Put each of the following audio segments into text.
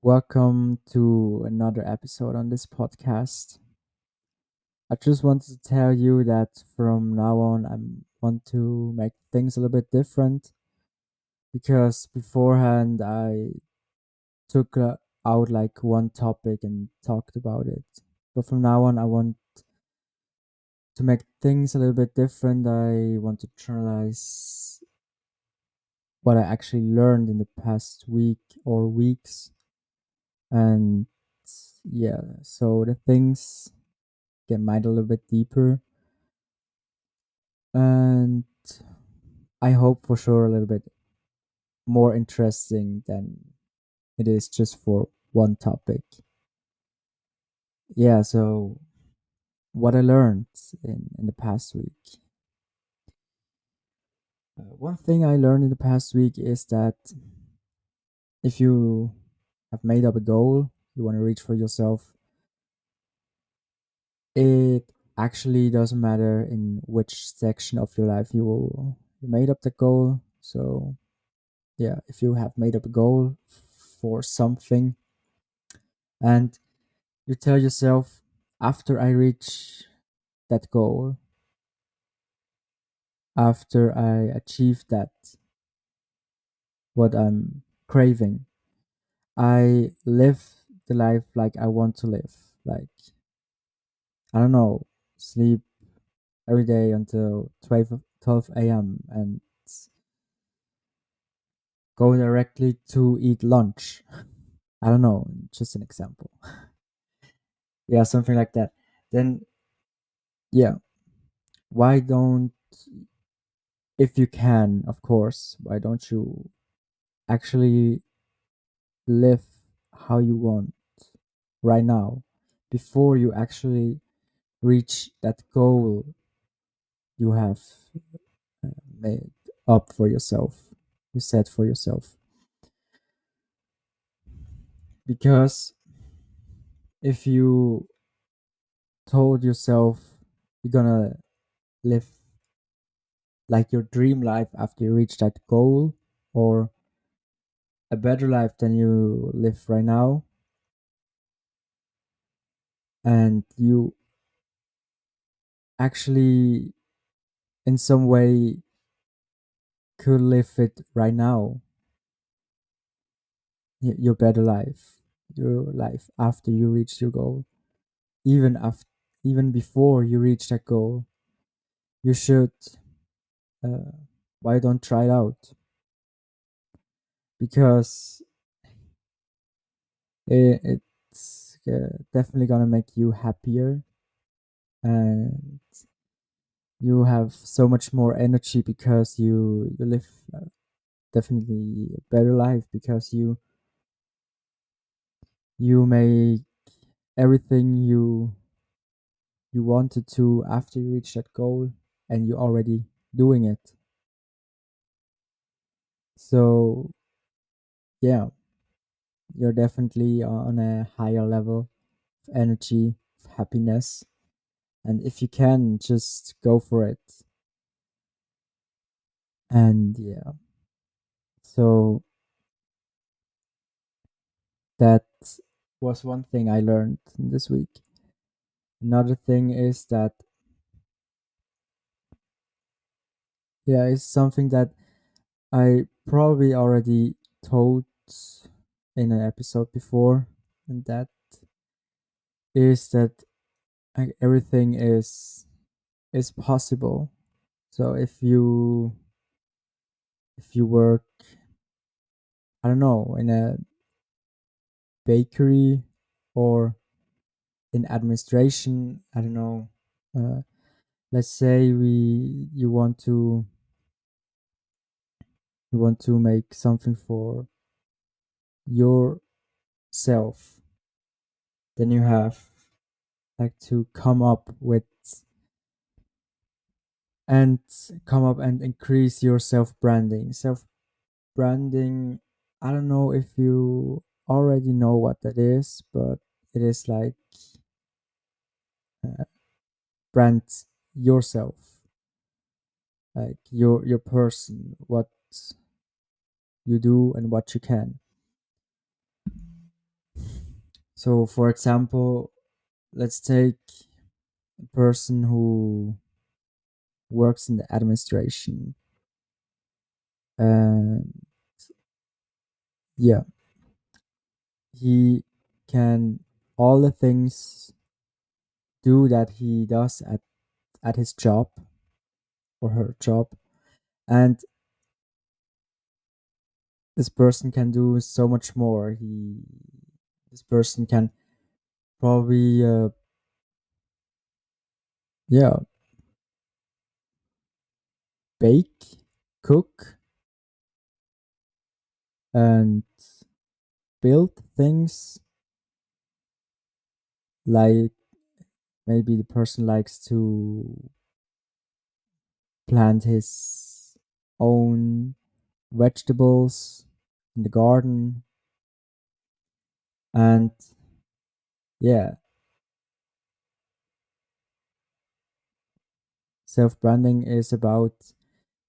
Welcome to another episode on this podcast. I just wanted to tell you that from now on, I want to make things a little bit different because beforehand I took out like one topic and talked about it. But from now on, I want to make things a little bit different. I want to journalize what I actually learned in the past week or weeks. And yeah, so the things get mine a little bit deeper, and I hope for sure a little bit more interesting than it is just for one topic. Yeah, so what I learned in the past week. One thing I learned in the past week is that if you have made up a goal you want to reach for yourself, it actually doesn't matter in which section of your life you made up the goal. So yeah, if you have made up a goal for something and you tell yourself, after I reach that goal, after I achieve that, what I'm craving, I live the life like I want to live. Like, I don't know, sleep every day until 12 a.m. and go directly to eat lunch. I don't know, just an example. Yeah, something like that. Then, yeah, why don't, if you can, of course, why don't you actually live how you want right now before you actually reach that goal you have made up for yourself, you set for yourself? Because if you told yourself you're gonna live like your dream life after you reach that goal, or a better life than you live right now, and you actually in some way could live it right now, your better life, your life after you reach your goal, even after, even before you reach that goal, you should, uh, why don't try it out? Because it's definitely gonna make you happier, and you have so much more energy because you live, definitely a better life because you make everything you wanted to after you reach that goal, and you're already doing it. So yeah, you're definitely on a higher level of energy, of happiness, and if you can, just go for it. And yeah, so that was one thing I learned this week. Another thing is that, yeah, it's something that I probably already told in an episode before, and that is that, like, everything is possible. So if you work, I don't know, in a bakery or in administration, I don't know. Uh, let's say you want to make something for yourself, then you have like to and come up and increase your self-branding. Self-branding, I don't know if you already know what that is, but it is like, uh, brand yourself, like your person, what you do and what you can. So, for example, let's take a person who works in the administration, and yeah, he can all the things do that he does at his job or her job, and this person can do so much more. This person can probably yeah, bake, cook, and build things. Like maybe the person likes to plant his own vegetables in the garden, and yeah, self-branding is about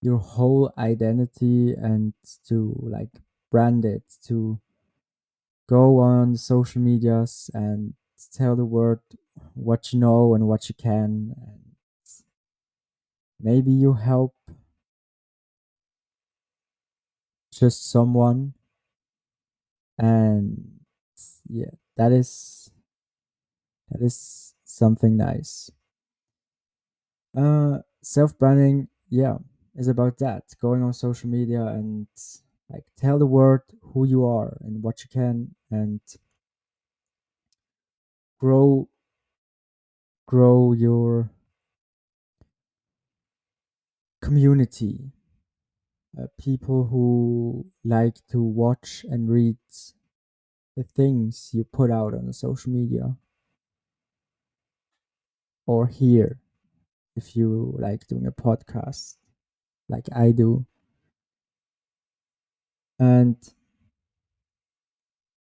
your whole identity and to like brand it, to go on social medias and tell the world what you know and what you can, and maybe you help just someone, and yeah, that is something nice. Self-branding, yeah, is about that, going on social media and like tell the world who you are and what you can, and grow grow your community, people who like to watch and read the things you put out on the social media, or hear if you like doing a podcast like I do. And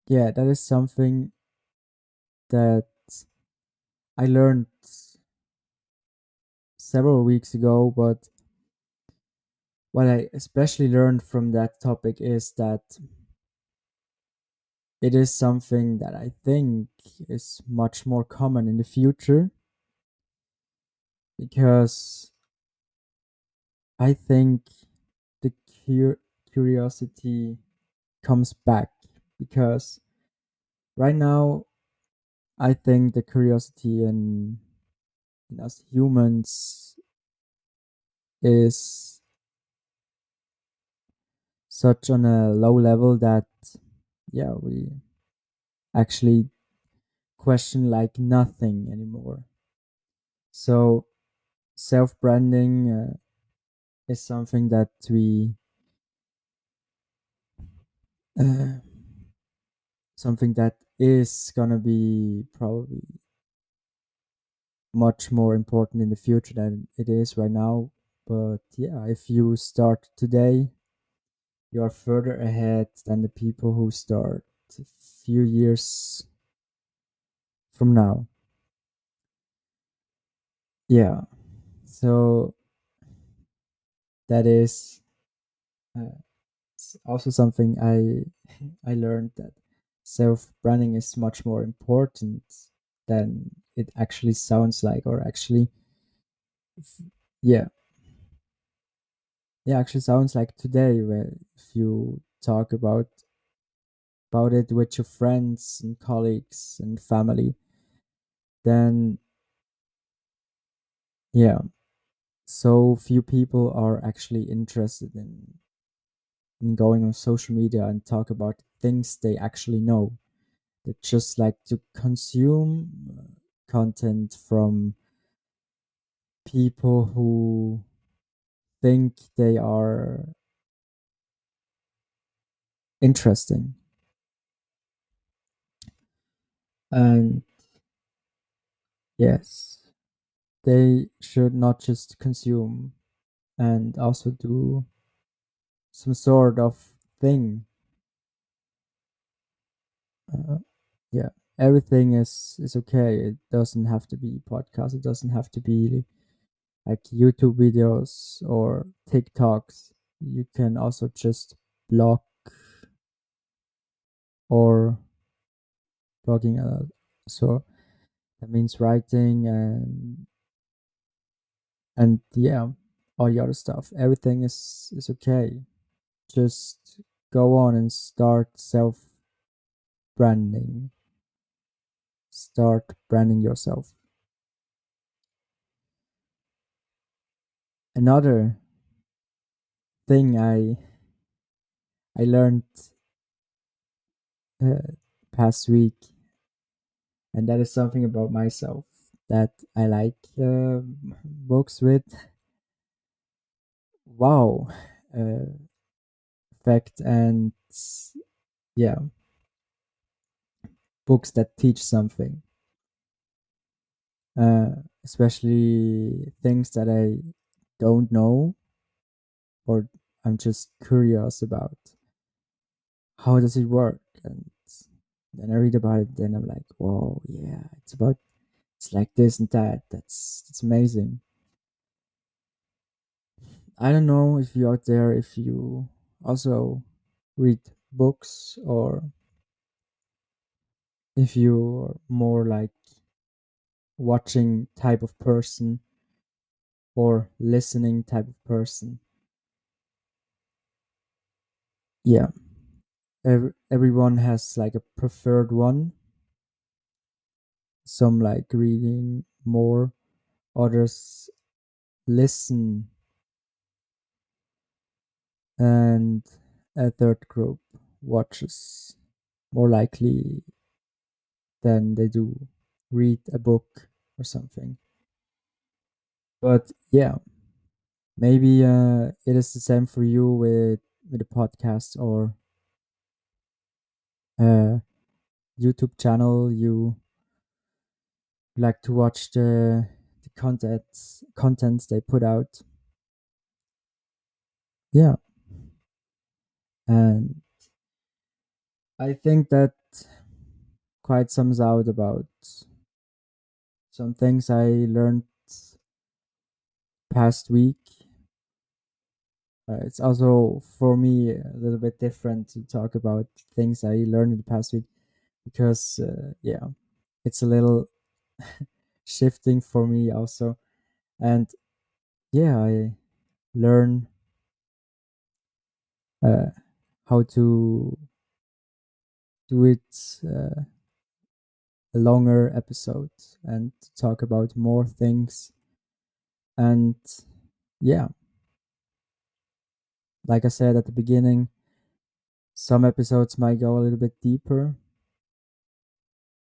yeah, that is something that I learned several weeks ago, but what I especially learned from that topic is that it is something that I think is much more common in the future, because I think the curiosity comes back, because right now I think the curiosity in us humans is such on a low level that yeah, we actually question like nothing anymore. So self-branding is something that we uh, something that is gonna be probably much more important in the future than it is right now. But yeah, if you start today, you're further ahead than the people who start a few years from now. Yeah, so that is uh, also something I learned, that self branding is much more important than it actually sounds like, or actually, yeah, yeah, actually sounds like today, where if you talk about it with your friends and colleagues and family, then yeah, so few people are actually interested in going on social media and talk about things they actually know. They just like to consume content from people who think they are interesting. And yes, they should not just consume and also do some sort of thing. Uh, yeah, everything is okay. It doesn't have to be podcast. It doesn't have to be like YouTube videos or TikToks. You can also just blog or blogging. So that means writing and yeah, all the other stuff. Everything is okay. Just go on and start self branding. Start branding yourself. Another thing I learned uh, past week, and that is something about myself that I like books with wow uh, effect, and yeah, books that teach something, uh, especially things that I don't know or I'm just curious about. How does it work? And then I read about it, then I'm like, whoa, yeah, it's like this and that. That's amazing. I don't know if you out there, if you also read books, or if you're more like watching type of person or listening type of person. Yeah, everyone has like a preferred one. Some like reading more, others listen, and a third group watches more likely than they do read a book or something. But yeah, maybe it is the same for you with the podcast or uh YouTube channel. You like to watch the contents they put out. Yeah, and I think that quite sums out about some things I learned past week. It's also for me a little bit different to talk about things I learned in the past week because yeah, it's a little shifting for me also. And yeah, I learn uh, how to do it a longer episode and talk about more things. And yeah, like I said at the beginning, some episodes might go a little bit deeper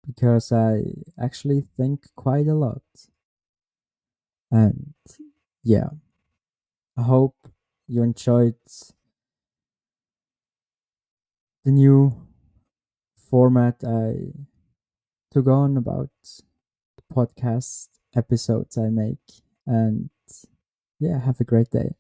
because I actually think quite a lot. And yeah, I hope you enjoyed the new format I took on about the podcast episodes I make. And yeah, have a great day.